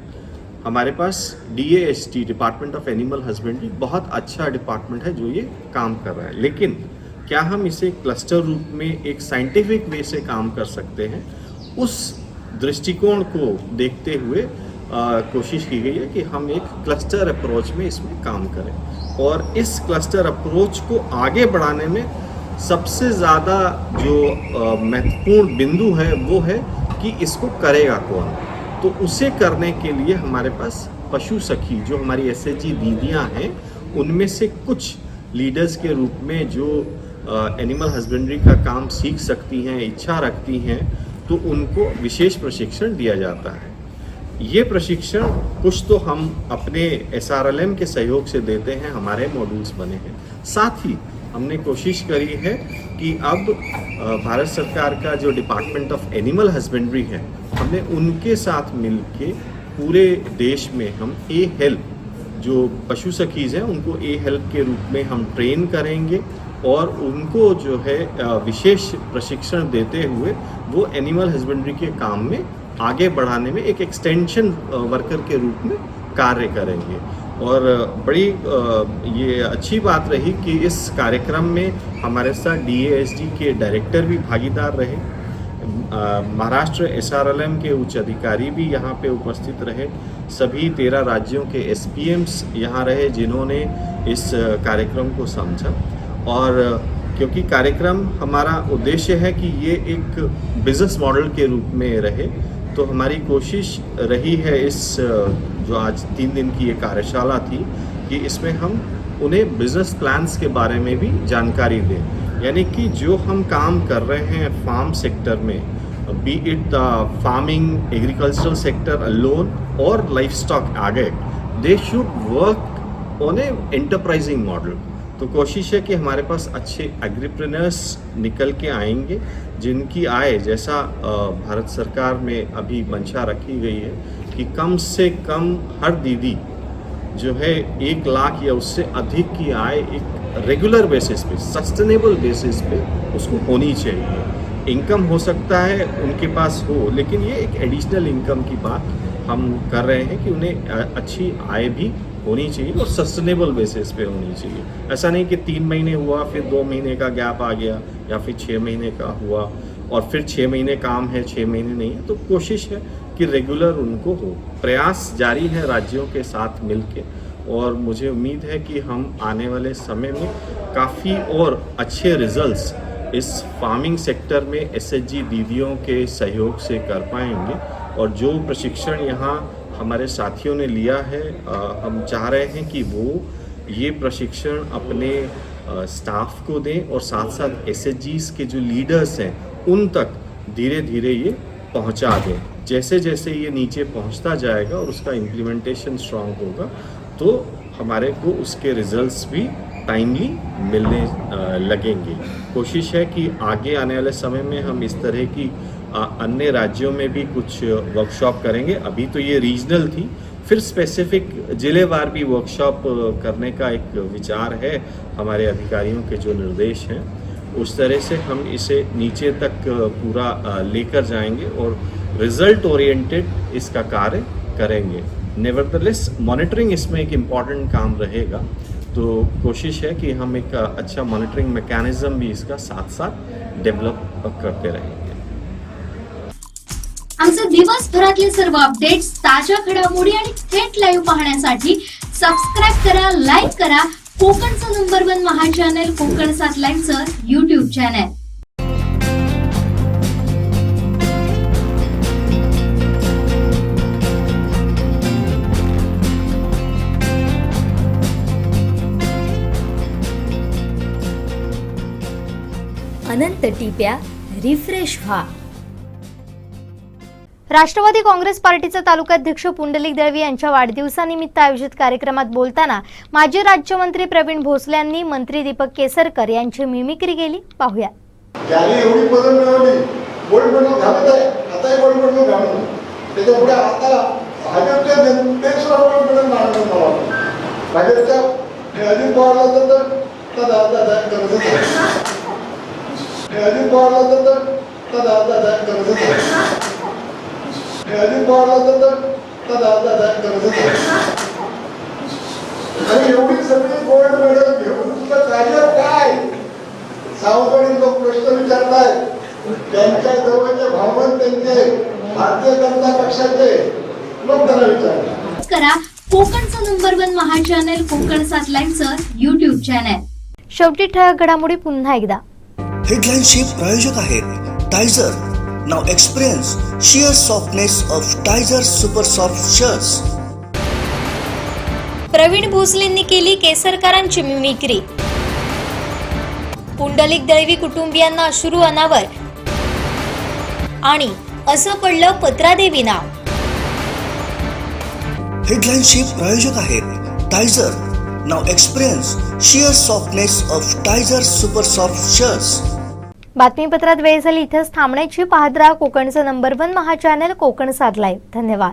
K: हमारे pass DAST, department of animal husbandry, बहुत अच्छा डिपार्टमेंट है जो ये काम कर रहा है। लेकिन क्या हम इसे क्लस्टर रूप में एक साइंटिफिक वे से काम कर सकते हैं, उस दृष्टिकोण को देखते हुए कोशिश की गई है कि हम एक क्लस्टर अप्रोच में इसमें काम करें। और इस क्लस्टर अप्रोच को आगे बढ़ाने में सबसे ज़्यादा जो महत्वपूर्ण बिंदु है वो है कि इसको करेगा कौन। तो उसे करने के लिए हमारे पास पशु सखी, जो हमारी SHG दीदियाँ हैं, उनमें से कुछ लीडर्स के रूप में जो एनिमल हस्बेंड्री का काम सीख सकती हैं, इच्छा रखती हैं, तो उनको विशेष प्रशिक्षण दिया जाता है। ये प्रशिक्षण कुछ तो हम अपने SRLM के सहयोग से देते हैं, हमारे मॉड्यूल्स बने हैं। साथ ही हमने कोशिश करी है कि अब भारत सरकार का जो डिपार्टमेंट ऑफ एनिमल हस्बेंड्री है, हमने उनके साथ मिलके पूरे देश में हम हेल्प, जो पशु सखीज़ हैं उनको हेल्प के रूप में हम ट्रेन करेंगे और उनको जो है विशेष प्रशिक्षण देते हुए वो एनिमल हस्बेंड्री के काम में आगे बढ़ाने में एक एक्सटेंशन वर्कर के रूप में कार्य करेंगे। और बड़ी ये अच्छी बात रही कि इस कार्यक्रम में हमारे साथ DASD के डायरेक्टर भी भागीदार रहे, महाराष्ट्र SRLM के उच्च अधिकारी भी यहाँ पे उपस्थित रहे, सभी 13 राज्यों के SPMs यहाँ रहे जिन्होंने इस कार्यक्रम को समझा। और क्योंकि कार्यक्रम, हमारा उद्देश्य है कि ये एक बिजनेस मॉडल के रूप में रहे, तो हमारी कोशिश रही है इस जो आज 3 दिन की ये कार्यशाला थी कि इसमें हम उन्हें बिजनेस प्लान्स के बारे में भी जानकारी दें। यानी कि जो हम काम कर रहे हैं फार्म सेक्टर में, be it farming, agricultural sector alone और life stock added, they should work on a enterprising model. तो कोशिश है कि हमारे पास अच्छे एग्रीप्रेन्योर्स निकल के आएंगे जिनकी आय, जैसा भारत सरकार में अभी मंशा रखी गई है कि कम से कम हर दीदी जो है 1 लाख या उससे अधिक की आय एक रेगुलर बेसिस पे, सस्टेनेबल बेसिस पे उसको होनी चाहिए। इनकम हो सकता है उनके पास हो, लेकिन ये एक एडिशनल इनकम की बात हम कर रहे हैं कि उन्हें अच्छी आय भी होनी चाहिए और सस्टेनेबल बेसिस पे होनी चाहिए। ऐसा नहीं कि 3 महीने हुआ फिर 2 महीने का गैप आ गया, या फिर 6 महीने का हुआ और फिर 6 महीने काम है, 6 महीने नहीं है। तो कोशिश है कि रेगुलर उनको हो। प्रयास जारी है राज्यों के साथ मिलके, और मुझे उम्मीद है कि हम आने वाले समय में काफ़ी और अच्छे रिजल्ट्स इस फार्मिंग सेक्टर में SHG दीदियों के सहयोग से कर पाएंगे। और जो प्रशिक्षण यहाँ हमारे साथियों ने लिया है, हम चाह रहे हैं कि वो ये प्रशिक्षण अपने स्टाफ को दें और साथ साथ SHGs के जो लीडर्स हैं उन तक धीरे धीरे ये पहुंचा दें। जैसे जैसे ये नीचे पहुंचता जाएगा और उसका इम्प्लीमेंटेशन स्ट्रांग होगा, तो हमारे को उसके रिजल्ट्स भी टाइमली मिलने लगेंगे। कोशिश है कि आगे आने वाले समय में हम इस तरह की अन्य राज्यों में भी कुछ वर्कशॉप करेंगे। अभी तो ये रीजनल थी, फिर स्पेसिफिक जिलेवार भी वर्कशॉप करने का एक विचार है हमारे अधिकारियों के जो निर्देश हैं, उस तरह से हम इसे नीचे तक पूरा लेकर जाएंगे और रिजल्ट ओरिएंटेड इसका कार्य करेंगे। नेवरदलेस मॉनिटरिंग इसमें एक इम्पॉर्टेंट काम रहेगा, तो कोशिश है कि हम एक अच्छा मॉनिटरिंग मैकेनिज्म भी इसका साथ साथ डेवलप करते रहेंगे।
B: आमचे दिवसभरातले सर्व अपडेट्स, ताज्या घडामोडी आणि थेट लाईव्ह पाहण्यासाठी सबस्क्राईब करा, लाईक करा कोकणचं नंबर 1 महा चॅनल कोकण 7 लाईव्हचं YouTube चॅनल। अनंत टिप्या रिफ्रेश व्हा.
J: राष्ट्रवादी काँग्रेस पार्टीचे तालुकाध्यक्ष पुंडलिक दळवी यांच्या वाढदिवसानिमित्त आयोजित कार्यक्रमात बोलताना माजी राज्यमंत्री प्रवीण भोसले यांनी मंत्री दीपक केसरकर यांची मिमिक्री केली. पाहूया.
L: ज्याने एवढी पदं मिळवली, गोल्ड मेडल घालत आहे, आताही गोल्ड मेडल घालून त्याच्यापुढे आता भाजपच्या जनतेसुद्धा गोल्ड मेडल घालून मला भाजपच्या अजित पवारला तर कर्ज अजित पवारला तर कर्ज अजित पवारला तर कर्ज आणि एवढी सगळी गोल्ड मेडल घेऊन तुझं कार्य काय? सावकाळी लोक प्रश्न विचारताय. त्यांच्या जवळचे भावबंद त्यांचे भारतीय जनता पक्षाचे लोक त्यांना विचारतात.
B: करा कोकणचं नंबर 1 महा चॅनल कोकण 7 लाईव्हचं YouTube चॅनल.
J: शेवटी ठळक घडामोडी पुन्हा एकदा.
A: हेडलाईनचे प्रायोजक आहेत Tyzer. Now experience sheer softness of Tyzer super soft shirts.
B: Praveen भोसलेंनी केली केसरकरांची मिमिक्री. पुंडलिक दळवी कुटुंबियांना अश्रू अनावर आणि असं पडलं पत्रादेवी नाव.
A: हेडलाईनचे प्रायोजक आहेत Tyzer. Now experience sheer softness of Tyzer super soft shirts.
J: बातमीपत्रात वेळ झाली इथंच थांबण्याची. पाहत राहा कोकणचं नंबर 1 महा चॅनल कोकण 7 लाईव्ह. धन्यवाद.